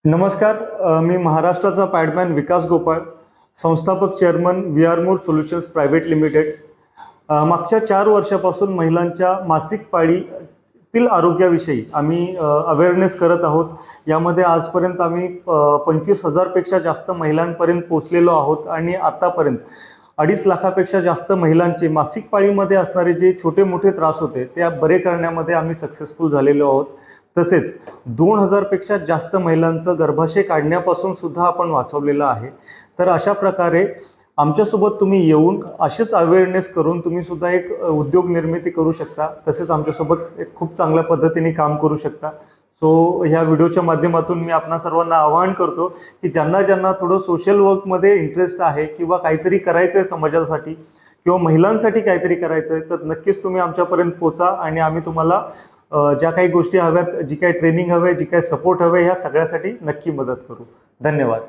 नमस्कार. मी महाराष्ट्राचा पॅडमॅन विकास गोपाळ, संस्थापक चेअरमन व्ही.आर.मोर सोल्युशन्स प्रायव्हेट लिमिटेड. मागच्या 4 वर्षापासून महिलांच्या मासिक पाळीतील आरोग्याविषयी आम्ही अवेअरनेस करत आहोत. यामध्ये आजपर्यंत आम्ही 25,000 पेक्षा जास्त महिलांपर्यंत पोहोचलेलो आहोत आणि आतापर्यंत 2.5 लाखापेक्षा जास्त महिलांचे मासिक पाळीमध्ये असणारे जे छोटे मोठे त्रास होते ते बरे करण्यामध्ये आम्ही सक्सेसफुल झालेलो आहोत. तसेच 2,000 पेक्षा जास्त महिलांचं गर्भाशय काढण्यापासून सुद्धा आपण वाचवलेलं आहे. तर अशा प्रकारे आमच्यासोबत तुम्ही येऊन असेच अवेअरनेस करून तुम्ही सुद्धा एक उद्योग निर्मिती करू शकता. तसेच आमच्यासोबत एक खूप चांगल्या पद्धतीने काम करू शकता. सो ह्या व्हिडिओच्या माध्यमातून मी आपणा सर्वांना आवाहन करतो की ज्यांना थोडं सोशल वर्कमध्ये इंटरेस्ट आहे किंवा काहीतरी करायचं आहे समाजासाठी किंवा महिलांसाठी काहीतरी करायचं आहे, तर नक्कीच तुम्ही आमच्यापर्यंत पोचा आणि आम्ही तुम्हाला ज्या काही गोष्टी हव्यात, जी काही ट्रेनिंग हवे, जी काही सपोर्ट हवे, ह्या सगळ्यासाठी नक्की मदत करू. धन्यवाद.